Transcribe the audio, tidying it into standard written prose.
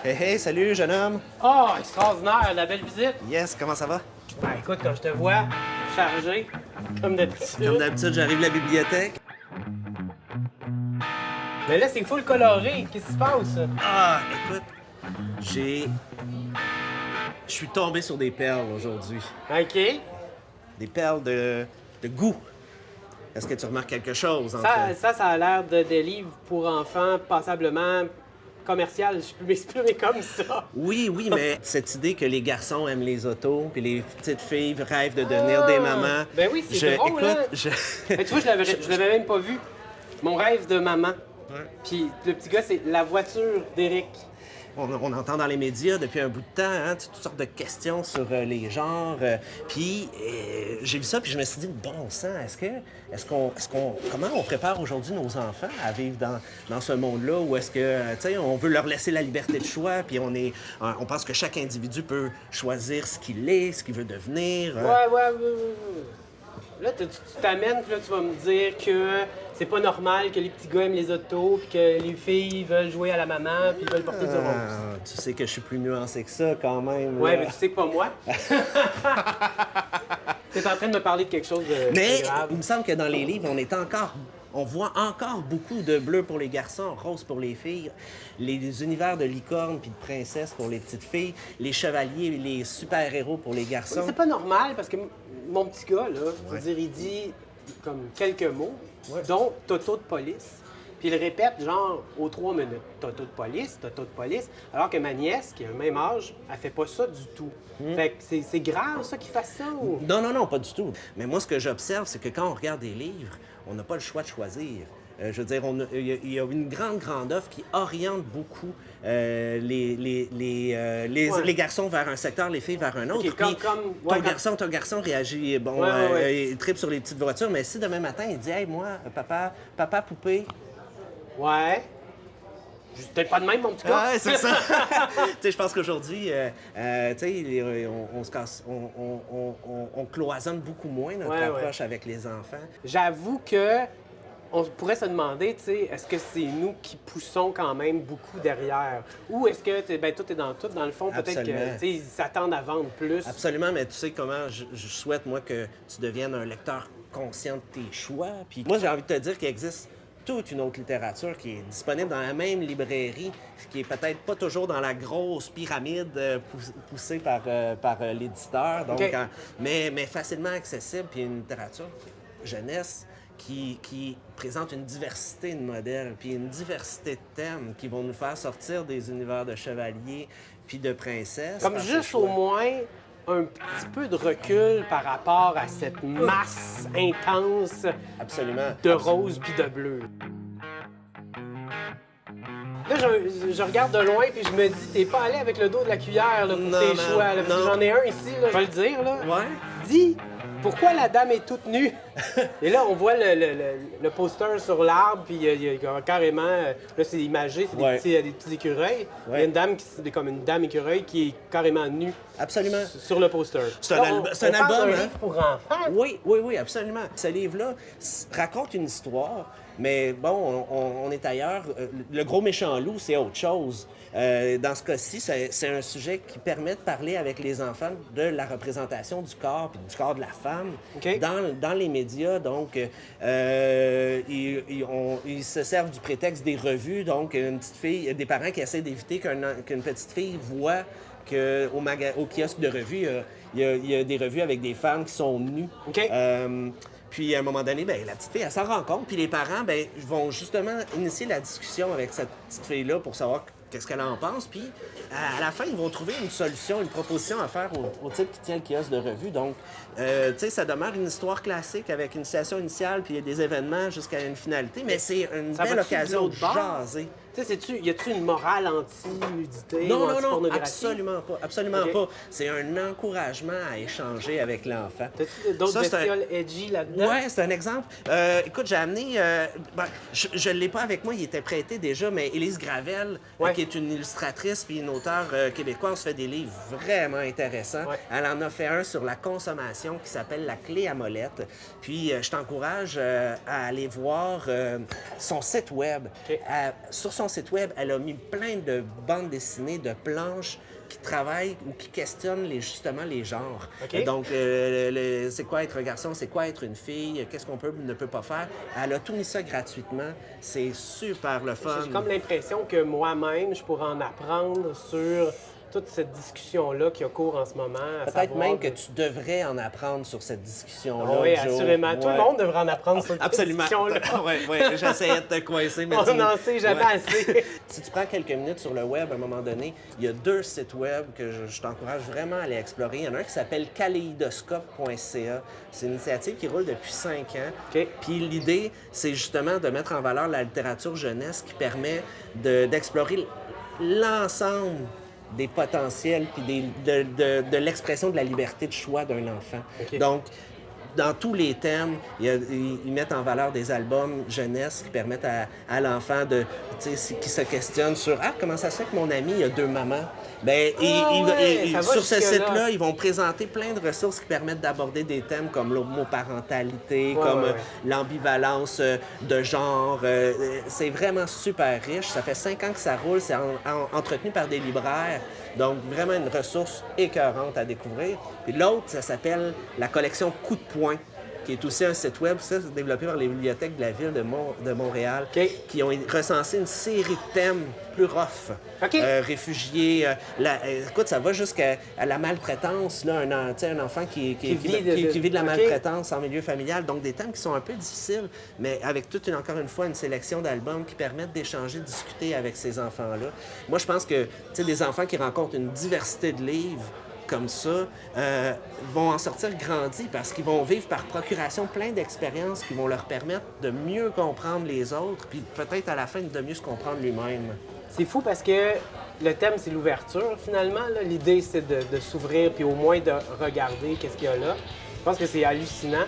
Hey, hey, salut, jeune homme. Oh, extraordinaire, la belle visite. Yes, comment ça va? Ben écoute, quand je te vois, chargé, comme d'habitude. Comme d'habitude, j'arrive à la bibliothèque. Mais là, c'est full coloré. Qu'est-ce qui se passe? Ah, écoute, Je suis tombé sur des perles aujourd'hui. OK. Des perles de goût. Est-ce que tu remarques quelque chose? Ça a l'air de des livres pour enfants passablement commercial. Je peux m'exprimer comme ça. Oui, mais cette idée que les garçons aiment les autos, puis les petites filles rêvent de devenir des mamans. Ben oui, c'est drôle, écoute, hein? Mais tu vois, je l'avais même pas vu. Mon rêve de maman. Ouais. Puis le petit gars, c'est la voiture d'Éric. On entend dans les médias depuis un bout de temps toutes sortes de questions sur les genres. Puis j'ai vu ça, puis je me suis dit, bon sang, comment on prépare aujourd'hui nos enfants à vivre dans ce monde-là, ou est-ce que, tu sais, on veut leur laisser la liberté de choix, puis on pense que chaque individu peut choisir ce qu'il est, ce qu'il veut devenir. Ouais. Là, tu t'amènes, puis là, tu vas me dire que c'est pas normal que les petits gars aiment les autos, puis que les filles veulent jouer à la maman, puis veulent porter du rose. Tu sais que je suis plus nuancé que ça, quand même. Ouais, là. mais tu sais que pas moi. T'es en train de me parler de quelque chose de Mais grave. il me semble que dans les livres, on voit encore beaucoup de bleu pour les garçons, rose pour les filles, les univers de licorne puis de princesses pour les petites filles, les chevaliers, les super-héros pour les garçons. C'est pas normal parce que mon petit gars, là, je veux Ouais. dire, il dit comme quelques mots, Ouais. dont Toto de police. Puis il répète genre aux 3 minutes. Toto de police. Alors que ma nièce, qui a le même âge, elle fait pas ça du tout. Fait que c'est grave ça qu'il fasse ça ou. Non, pas du tout. Mais moi, ce que j'observe, c'est que quand on regarde des livres, on n'a pas le choix de choisir. Je veux dire, il y a une grande offre qui oriente beaucoup les garçons vers un secteur, les filles vers un autre. Ok, Puis ton garçon réagit, Ouais. il tripe sur les petites voitures, mais si demain matin, il dit « Hey, moi, papa poupée... » Ouais. Je suis peut-être pas de même, mon petit gars. Ouais, c'est ça. Tu sais, je pense qu'aujourd'hui, tu sais, on se casse, on cloisonne beaucoup moins notre approche avec les enfants. J'avoue que on pourrait se demander, tu sais, est-ce que c'est nous qui poussons quand même beaucoup derrière? Ou est-ce que tout est dans tout? Dans le fond, peut-être Absolument. que, tu sais, ils s'attendent à vendre plus. Absolument, mais tu sais comment je souhaite, moi, que tu deviennes un lecteur conscient de tes choix. Puis moi, j'ai envie de te dire qu'il existe toute une autre littérature qui est disponible dans la même librairie, qui est peut-être pas toujours dans la grosse pyramide poussée par l'éditeur, donc, OK. mais facilement accessible, puis une littérature jeunesse qui présente une diversité de modèles, puis une diversité de thèmes qui vont nous faire sortir des univers de chevaliers puis de princesses. Comme Parce juste que- au moins un petit peu de recul par rapport à cette masse intense Absolument. de rose puis de bleu. Là, je regarde de loin puis je me dis, t'es pas allé avec le dos de la cuillère là, pour Non, tes non, choix. Là, parce que non. j'en ai un ici, là, je vais le dire. Là. Ouais. Dis, pourquoi la dame est toute nue? Et là, on voit le poster sur l'arbre, puis il y a carrément... Là, c'est imagé, c'est Ouais. des petits écureuils. Il y a Ouais. une dame, c'est comme une dame écureuil qui est carrément nue Absolument. sur le poster. C'est un Là, c'est un on parle album, d'un hein? livre pour enfants. Oui, absolument. Ce livre-là raconte une histoire, mais bon, on est ailleurs. Le gros méchant loup, c'est autre chose. Dans ce cas-ci, c'est un sujet qui permet de parler avec les enfants de la représentation du corps puis du corps de la femme OK. dans les médias. Donc, ils se servent du prétexte des revues. Donc, une petite fille, des parents qui essaient d'éviter qu'une petite fille voit qu'au kiosque de revues, il y a des revues avec des femmes qui sont nues. OK. Puis à un moment donné, ben, la petite fille, elle s'en rend compte. Puis les parents vont justement initier la discussion avec cette petite fille-là pour savoir qu'est-ce qu'elle en pense. Puis à la fin, ils vont trouver une solution, une proposition à faire au type qui tient le kiosque de revue. Donc, tu sais, ça demeure une histoire classique avec une situation initiale puis des événements jusqu'à une finalité. Mais c'est une Ça belle va-tu de occasion de l'autre bord? jaser. Tu sais, y a-tu une morale anti-nudité ou Non, anti-pornographie? absolument OK. pas. C'est un encouragement à échanger avec l'enfant. T'as-tu d'autres Ça, c'est un- bestioles edgy là-dedans? Ouais, c'est un exemple. Écoute, j'ai amené... je ne l'ai pas avec moi, il était prêté déjà, mais Élise Gravel, Ouais. qui est une illustratrice puis une auteure québécoise, fait des livres vraiment intéressants. Ouais. Elle en a fait un sur la consommation qui s'appelle La clé à molette. Puis je t'encourage à aller voir son site web. OK. Sur son site web, elle a mis plein de bandes dessinées, de planches qui travaillent ou qui questionnent justement les genres. OK. Donc, c'est quoi être un garçon, c'est quoi être une fille, qu'est-ce qu'on peut ne peut pas faire. Elle a tout mis ça gratuitement. C'est super le fun. J'ai comme l'impression que moi-même, je pourrais en apprendre sur toute cette discussion-là qui a cours en ce moment. Peut-être même que tu devrais en apprendre sur cette discussion-là. Oui, Joe. assurément. Tout le Ouais. monde devrait en apprendre sur cette Absolument. discussion-là. Oui, j'essayais de te coincer, mais On n'en sait jamais assez. Si tu prends quelques minutes sur le web, à un moment donné, il y a 2 sites web que je t'encourage vraiment à aller explorer. Il y en a un qui s'appelle kaléidoscope.ca. C'est une initiative qui roule depuis 5 ans. OK. Puis l'idée, c'est justement de mettre en valeur la littérature jeunesse qui permet d'explorer l'ensemble des potentiels puis de l'expression de la liberté de choix d'un enfant. OK. Donc, dans tous les thèmes, ils mettent en valeur des albums jeunesse qui permettent à l'enfant qui se questionne sur comment ça se fait que mon ami a 2 mamans. Bien, ça va sur ce jusque-là. site-là, ils vont présenter plein de ressources qui permettent d'aborder des thèmes comme l'homoparentalité, comme ouais. l'ambivalence de genre. C'est vraiment super riche. Ça fait 5 ans que ça roule. C'est entretenu par des libraires. Donc, vraiment une ressource écœurante à découvrir. Puis l'autre, ça s'appelle la collection Coup de poing, qui est aussi un site web, ça, c'est développé par les bibliothèques de la ville de Montréal, OK. qui ont recensé une série de thèmes plus rough. OK. Réfugiés. Écoute, ça va jusqu'à la maltraitance, là, un enfant qui vit de la OK. maltraitance en milieu familial. Donc, des thèmes qui sont un peu difficiles, mais avec encore une fois, une sélection d'albums qui permettent d'échanger, de discuter avec ces enfants-là. Moi, je pense que, des enfants qui rencontrent une diversité de livres comme ça vont en sortir grandis parce qu'ils vont vivre par procuration plein d'expériences qui vont leur permettre de mieux comprendre les autres, puis peut-être à la fin de mieux se comprendre lui-même. C'est fou parce que le thème, c'est l'ouverture, finalement. Là. L'idée, c'est de s'ouvrir puis au moins de regarder qu'est-ce qu'il y a là. Je pense que c'est hallucinant.